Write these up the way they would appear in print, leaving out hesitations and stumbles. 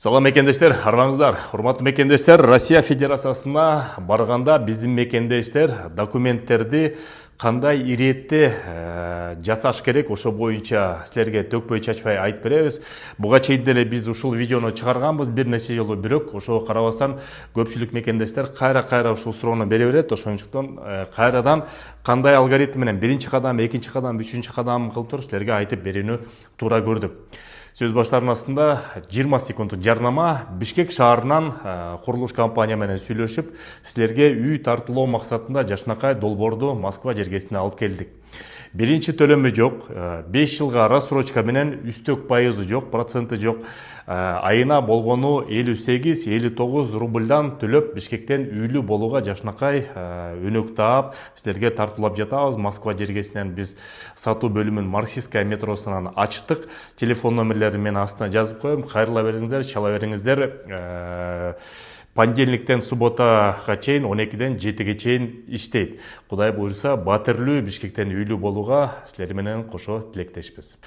Салам мекендештер, арбаңыздар. Урматтуу мекендештер, Россия Федерациясына барганда биздин мекендештер документтерди кандай иретте жасаш керек, ошо боюнча силерге төкпөй чачпай айтып беребиз. Буга чейин деле биз ушул видеону чыгарганбыз бир нече жолу, бирок ошого карабастан көпчүлүк мекендештер кайра ушул суроону бере берет. Ошондуктан кайрадан кандай алгоритм менен биринчи кадам, экинчи кадам, үчүнчү кадам кылып туруп силерге айтып берүүнү туура көрдүк. Сөз баштарынын астында 20 секунддук жарнама. Бишкек шаарынан курулуш компания менен сүйлөшүп, силерге үй тартуулоо максатында жашнакай долбоорду Москва жергесине алып келдик. Биринчи төлөмү жок, 5 жылга рассрочка менен үстөк пайызы жок, проценти жок. Айына болгону 58-59 рубльдан төлөп Бишкектен үйлүү болууга жашнакай өнөк таап силерге тартуулап жатабыз. Москва жергесинен биз сатуу бөлүмүн Марксистская метросунан ачтык. Телефон номерлерин мен астына жазып коем. Кайрыла бериңиздер, чала бериңиздер. Понедельниктен субботага чейин 12ден 7ге чейин иштейт. Кудай буйрса, батирлүү Бишкектен үйлүү болууга силер менен кошо тилектешпиз.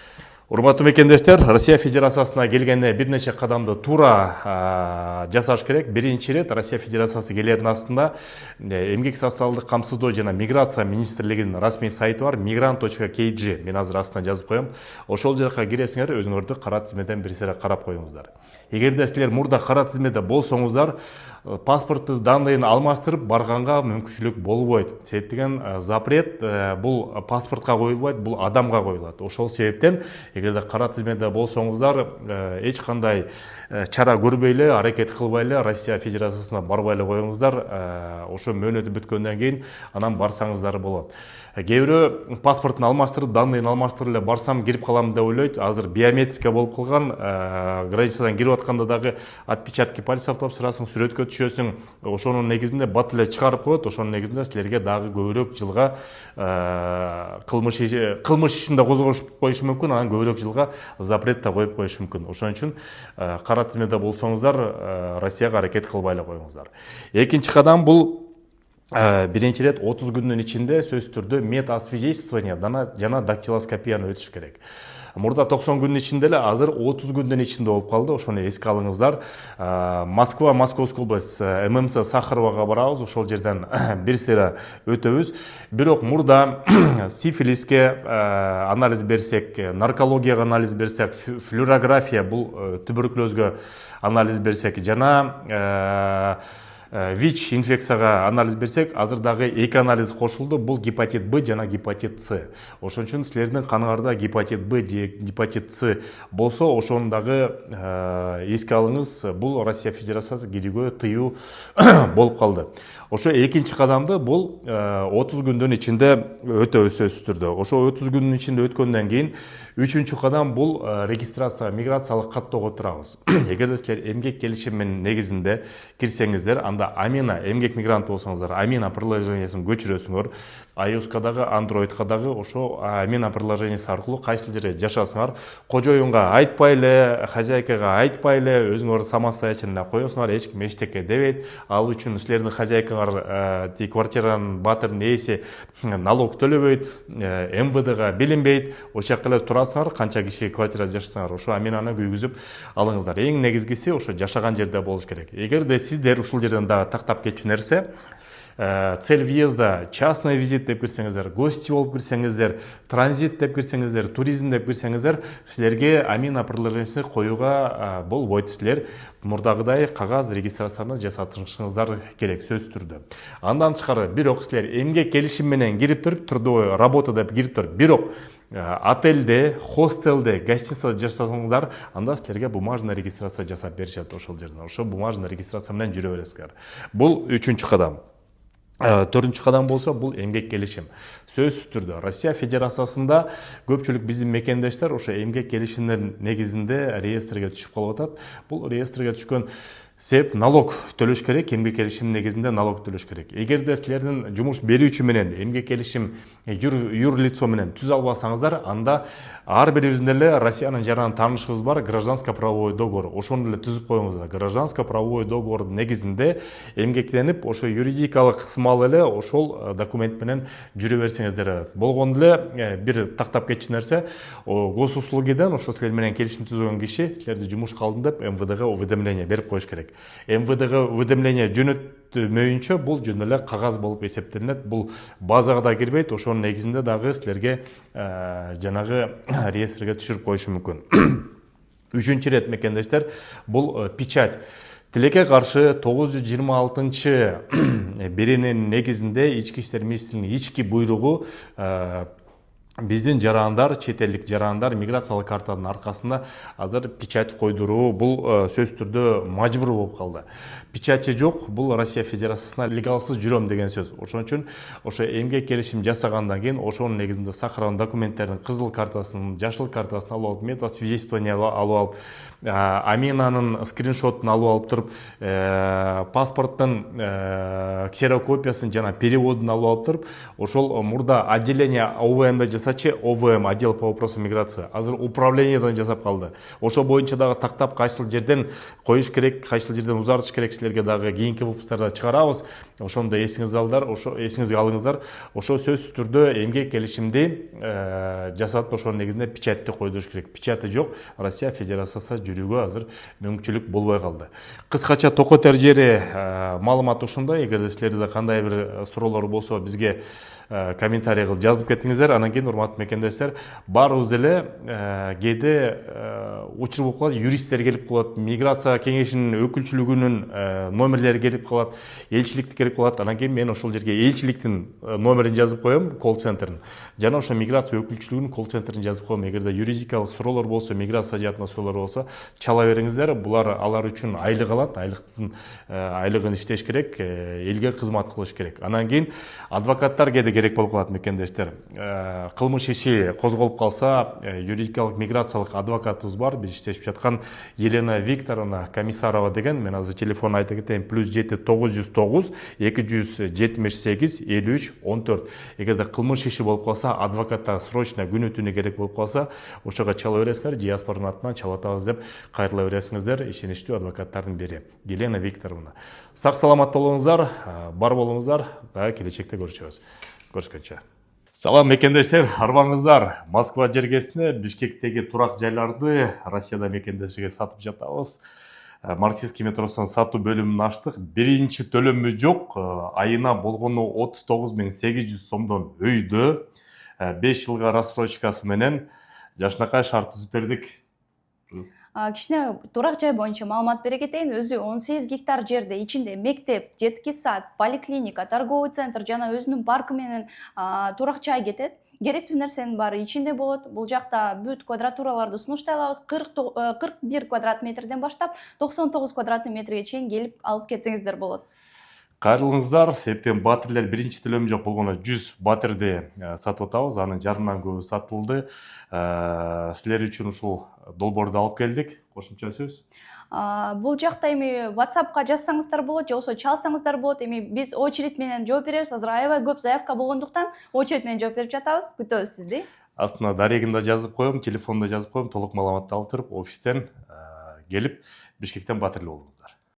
Урматтуу мекендештер, Россия Федерациясына келгенде бир нече кадамды туура жасаш керек. Биринчи ирет Россия Федерациясы келердин астында эмгек социалдык камсыздоо жана миграция министрлигинин расмий сайты бар, migrant.kg. Мен азыр астына жазып коем. Ошол жака киресиңер, өзүңөрдү кара тизмеден бир сере карап коюңуздар. Эгерде силер мурда кара тизмеде болсоңуздар, паспортту данныйын алмаштырып барганга мүмкүнчүлүк болбойт. Себептен запрет бул паспортко коюлбайт, бул адамга коюлат. Ошол себептен эгерде кара тизмеде болсоңуздар, эч кандай чара көрбөй эле, аракет кылбай эле Россия Федерациясына барбай эле коюңуздар. Ошо мөөнөтү бүткөндөн кийин анан барсаңыздар болот. Кээ бирөө паспортун алмаштырып, данныйын алмаштырып эле барсам кирип калам деп ойлойт. Азыр биометрика болуп калган, границадан кирип атканда дагы отпечатки пальцев тапшырасың, сүрөткө түшөсүң. Ошонун негизинде бат эле чыгарып коет. Ошонун негизинде силерге дагы көбүрөөк жылга кылмыш ишинде козгошуп коюшу мүмкүн, анан көбүрөөк жылга запрет да коюп коюшу мүмкүн. Ошон үчүн кара тизмеде болсоңуздар, Россияга аракет кылбай эле коюңуздар. Экинчи кадам бул биринчи рет 30 күндүн ичинде сөзсүз түрдө медосвидетельствование жана дактилоскопияны өтүш керек. Мурда 90 күндүн ичинде эле, азыр 30 күндүн ичинде болуп калды. Ошону эске алыңыздар. Москва, Московская область, ММС Сахаровага барабыз. Ошол жерден бир сере өтөбүз. Бирок мурда сифилиске анализ берсек, наркологияга анализ берсек, флюорография бул туберкулезгө анализ берсек жана ВИЧ инфекцияга анализ берсек, азыр дагы 2 анализ кошулду. Бул гепатит Б жана гепатит С. Ошон үчүн силердин каныңарда гепатит Б же гепатит С болсо, ошону дагы эске алыңыз. Бул Россия Федерациясы кирүүгө тыюу болуп калды. Ошо экинчи кадамды бул 30 күндүн ичинде өтөбүз сөзсүз түрдө. Ошо 30 күндүн ичинде өткөндөн кийин үчүнчү кадам бул регистрация, миграциялык каттоого турабыз. Эгерде силер эмгек келишиминин негизинде кирсеңиздер, анда Амина, эмгек мигрант болсоңуздар, Амина приложениясын көчүрөсүңөр. iOS-ка дагы, Android-ка дагы ошо Амина приложениясы аркылуу кайсыл жерде жашасыңар, кожоюнга айтпай эле, хозяйкага айтпай эле, өзүңөр самостоятельно коесуңар, эч ким эчтеке дебейт. Ал үчүн силердин хозяйкаңар квартиранын батырын ээси налог төлөбөйт, МВДга билинбейт. Ошол жакта эле турасыңар, канча киши квартирада жашасаңар, ошо Аминаны күйгүзүп алыңыздар. Эң негизгиси ошо жашаган жерде болуш керек. Эгерде сиздер ушул жерден дагы тактап кетчү нерсе, цель въезда частный визит деп кирсеңиздер, гости болуп кирсеңиздер, транзит деп кирсеңиздер, туризм деп кирсеңиздер, силерге Амина приложениясын коюуга болбойт. Силер мурдагыдай кагаз регистрацияны жасатышыңыздар керек сөзсүз түрдө. Андан тышкары, бирок силер эмгек келишим менен кирип туруп, трудовой работа деп кирип туруп, бирок отельде, хостелде, гостиницада жашасаңыздар, анда силерге бумажный регистрация жасап беришет ошол жерден. Ошо бумажный регистрация менен жүрө бересиңер. Бул үчүнчү кадам. Төртүнчү кадам болсо бул эмгек келишим. Сөзсүз түрдө Россия Федерациясында көпчүлүк биздин мекендештер ошо эмгек келишимдин негизинде реестрге түшүп калып атат. Бул реестрге түшкөн Себеп налог төлөш керек, эмгек келишим негизинде налог төлөш керек. Эгерде силердин жумуш берүүчү менен эмгек келишим юрлицо менен түзө албасаңыздар, анда ар бирибиздин эле Россиянын жаран таанышыбыз бар, гражданско-правовой договор. Ошону эле түзүп коюңуздар. Гражданско-правовой договордун негизинде эмгектенип, ошо юридикалык ыкмал эле ошол документ менен жүрө берсеңиздер болгону эле. Бир тактап кетчү нерсе, госуслугиден ошо силер менен келишим түзгөн киши силерди жумушка алдым деп МВДга уведомление берип коюш керек. МВДга уведомление жөнөтмөйүнчө бул жөн эле кагаз болуп эсептелинет. Бул базага да кирбейт. Ошонун негизинде дагы силерге жанагы реестрге түшүрүп коюшу мүмкүн. Үчүнчү ирет мекендештер, бул печать. Тилекке каршы 926 берененин негизинде Ички иштер министринин ички буйругу биздин жарандар, чет элдик жарандар миграциялык картанын аркасында азыр печать койдуруу бул сөзсүз түрдө мажбур болуп калды. Печати жок, бул Россия Федерациясына легалсыз жүрөм деген сөз. Ошон үчүн ошо эмгек келишим жасагандан кийин ошонун негизинде сакырган документтердин кызыл картасын, жашыл картасын алып алып, метасвидетельствование алып алып, аминанын скриншотун алып алып туруп, паспорттун ксерокопиясын жана переводун алып алып туруп, ошол мурда отделение ОВМ жасачы, ОВМ, отдел по вопросу миграции, азыр управлениеден жасап калды. Ошо боюнча дагы тактап кайсыл жерден коюш керек, кайсыл жерден узартыш керек, силерге дагы кийинки выпускарда чыгарабыз. Ошондо эсиңизге алыңыздар. Ошо сөзсүз түрдө эмгек келишимди жасатып, ошонун негизинде печатьти койдуруш керек. Печати жок, Россия Федерациясына жүрүүгө азыр мүмкүнчүлүк болбой калды. Кыскача токотер жери маалымат ушундай. Эгерде силерде кандай бир суроолор болсо бизге комментарий кылып жазып кетиңиздер. Анан кийин урматтуу мекендештер, баарыбыз эле кээде учур болуп калат, юристтер келип калат, миграция кеңешинин өкүлчүлүгүнүн номерлери келип калат, элчилик келип калат. Анан кийин мен ошол жерге элчиликтин номерин жазып коем, колл-центрин. Жана ошо миграция өкүлчүлүгүнүн колл-центрин жазып коем. Эгерде юридикалык суроолор болсо, миграция жаатында суроолор болсо, чала бериңиздер. Булар алар үчүн айлык алат, айлыгын иштеш керек, элге кызмат кылыш керек. Анан кийин адвокаттар кээде керек болуп калат мекендештер. Кылмыш иши козголуп калса, юридикалык миграциялык адвокатыбыз бар, биз иштешип жаткан Елена Викторовна Комиссарова деген. Мен азыр телефон айта кетейин: +7 909 278 53 14. Эгерде кылмыш иши болуп калса, адвокаттар срочно күнү түнү керек болуп калса, ошого чала бересиңер, диаспоранын атынан чалатабыз деп кайрыла бересиңиздер. Ишеничтүү адвокаттардын бири Елена Викторовна. Сак саламат болуңуздар, бар болуңуздар, дагы келечекте көрүшөбүз. Көрүшкөнчө. Салам мекендештер, арбаңыздар. Москва жергесине Бишкектеги турак жайларды Россияда мекендешиге сатып жатабыз. Марксистский метросунун сатуу бөлүмүн ачтык. Биринчи төлөмү жок. Айына болгону 39 800 сомдон өйдө. 5 жылга рассрочкасы менен жашынакай шарт түзүп бердик. Кичине турак жай боюнча маалымат бере кетейин. Өзү 18 гектар жерде ичинде мектеп, детский сад, поликлиника, торговый центр жана өзүнүн паркы менен турак жай кетет. Керектүү нерсенин баары ичинде болот. Бул жакта бүт квадратураларды сунуштай алабыз. 41 квадрат метрден баштап 99 квадрат метрге чейин келип алып кетсеңиздер болот. Кайрылыңыздар, себептен батирлер биринчи төлөм жок болгону 100 батирди сатып атабыз. Анын жарымдан көбү сатылды. Силер үчүн ушул долбоорду алып келдик. Кошумча сөз. Бул жакта эми WhatsAppка жазсаңыздар болот, же болбосо чалсаңыздар болот. Эми биз очередь менен жооп беребиз. Азыр аябай көп заявка болгондуктан очередь менен жооп берип жатабыз. Күтөбүз сизди. Астына дарегинде жазып коем, телефонда жазып коем, толук маалыматты алып туруп офистен келип Бишкектен батирлүү болуңуздар.